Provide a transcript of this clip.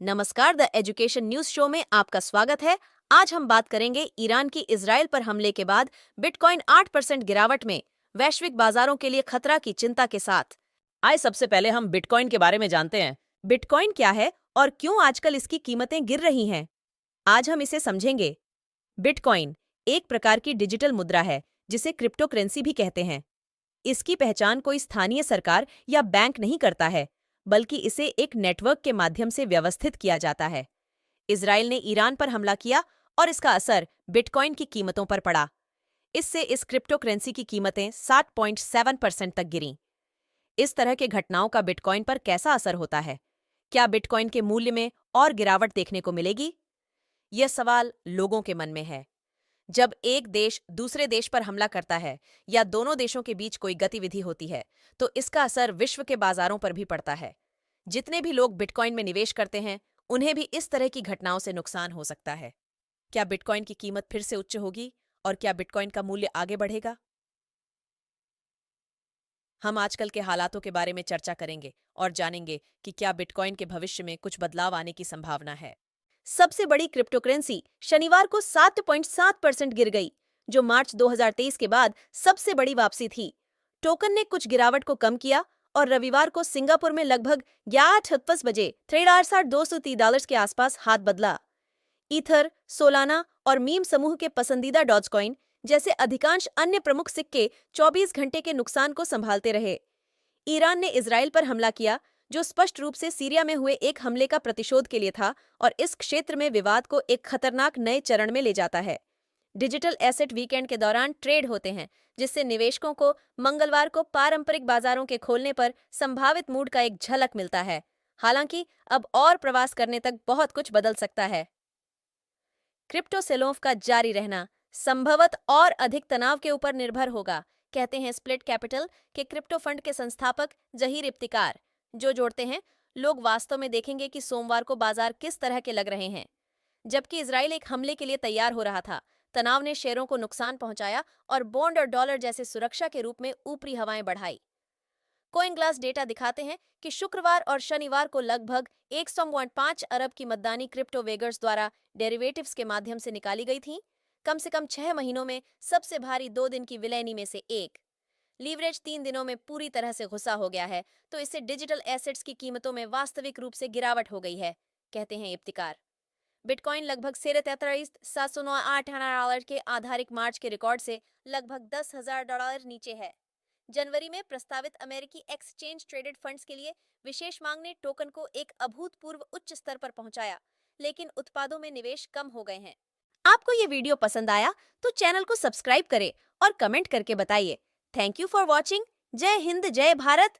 नमस्कार, the education news show में आपका स्वागत है। आज हम बात करेंगे ईरान की इजराइल पर हमले के बाद बिटकॉइन 8% गिरावट में, वैश्विक बाजारों के लिए खतरा की चिंता के साथ। आइए सबसे पहले हम बिटकॉइन के बारे में जानते हैं। बिटकॉइन क्या है और क्यों आजकल इसकी कीमतें गिर रही हैं? आज हम इसे समझेंगे। बिटकॉइन एक प्रकार की डिजिटल मुद्रा है जिसे क्रिप्टो करेंसी भी कहते हैं। इसकी पहचान कोई स्थानीय सरकार या बैंक नहीं करता है, बल्कि इसे एक नेटवर्क के माध्यम से व्यवस्थित किया जाता है। इजराइल ने ईरान पर हमला किया और इसका असर बिटकॉइन की कीमतों पर पड़ा। इससे इस क्रिप्टो करेंसी की कीमतें 7.7% तक गिरीं। इस तरह के घटनाओं का बिटकॉइन पर कैसा असर होता है? क्या बिटकॉइन के मूल्य में और गिरावट देखने को मिलेगी? यह सवाल लोगों के मन में है। जब एक देश दूसरे देश पर हमला करता है या दोनों देशों के बीच कोई गतिविधि होती है, तो इसका असर विश्व के बाजारों पर भी पड़ता है। जितने भी लोग बिटकॉइन में निवेश करते हैं, उन्हें भी इस तरह की घटनाओं से नुकसान हो सकता है। क्या बिटकॉइन की कीमत फिर से उच्च होगी और क्या बिटकॉइन का मूल्य आगे बढ़ेगा? हम आजकल के हालातों के बारे में चर्चा करेंगे और जानेंगे कि क्या बिटकॉइन के भविष्य में कुछ बदलाव आने की संभावना है। सबसे बड़ी क्रिप्टो करेंसी शनिवार को 7.7% गिर गई, जो मार्च 2023 के बाद सबसे बड़ी वापसी थी। टोकन ने कुछ गिरावट को कम किया और रविवार को सिंगापुर में लगभग 11:58 बजे $230 के आसपास हाथ बदला। ईथर, सोलाना और मीम समूह के पसंदीदा डॉजकॉइन जैसे अधिकांश अन्य प्रमुख सिक्के 24 घंटे के नुकसान को संभालते रहे। ईरान ने इजराइल पर हमला किया, जो स्पष्ट रूप से सीरिया में हुए एक हमले का प्रतिशोध के लिए था और इस क्षेत्र में विवाद को एक खतरनाक नए चरण में ले जाता है। डिजिटल एसेट वीकेंड के दौरान ट्रेड होते हैं, जिससे निवेशकों को मंगलवार को पारंपरिक बाजारों के खोलने पर संभावित मूड का एक झलक मिलता है। हालांकि अब और प्रवास करने तक बहुत कुछ बदल सकता है। क्रिप्टो सेलोफ का जारी रहना संभवत और अधिक तनाव के ऊपर निर्भर होगा, कहते हैं स्प्लिट कैपिटल के क्रिप्टो फंड के संस्थापक जहीर इफ्तिकार। जो जोड़ते हैं, लोग वास्तव में देखेंगे कि सोमवार को बाजार किस तरह के लग रहे हैं। जबकि इजराइल एक हमले के लिए तैयार हो रहा था, तनाव ने शेयरों को नुकसान पहुंचाया और बॉन्ड और डॉलर जैसे सुरक्षा के रूप में ऊपरी हवाएं बढ़ाई। कोइन ग्लास डेटा दिखाते हैं कि शुक्रवार और शनिवार को लगभग 100.5 अरब की मतदानी क्रिप्टो वेगर्स द्वारा डेरिवेटिव्स के माध्यम से निकाली गई थी, कम से कम 6 महीनों में सबसे भारी 2 दिन की विलेनी में से एक। लीवरेज 3 दिनों में पूरी तरह से घुसा हो गया है, तो इससे डिजिटल एसेट्स की कीमतों में वास्तविक रूप से गिरावट हो गई है, कहते हैं इफ्तिकार। बिटकॉइन लगभग 7,708 डॉलर के आधारिक मार्च के रिकॉर्ड से लगभग $10,000 नीचे है। जनवरी में प्रस्तावित अमेरिकी एक्सचेंज ट्रेडेड फंड्स के लिए विशेष मांग ने टोकन को एक अभूतपूर्व उच्च स्तर पर पहुंचाया, लेकिन उत्पादों में निवेश कम हो गए हैं। आपको ये वीडियो पसंद आया तो चैनल को सब्सक्राइब करें और कमेंट करके बताइए। Thank you for watching. जय हिंद, जय भारत।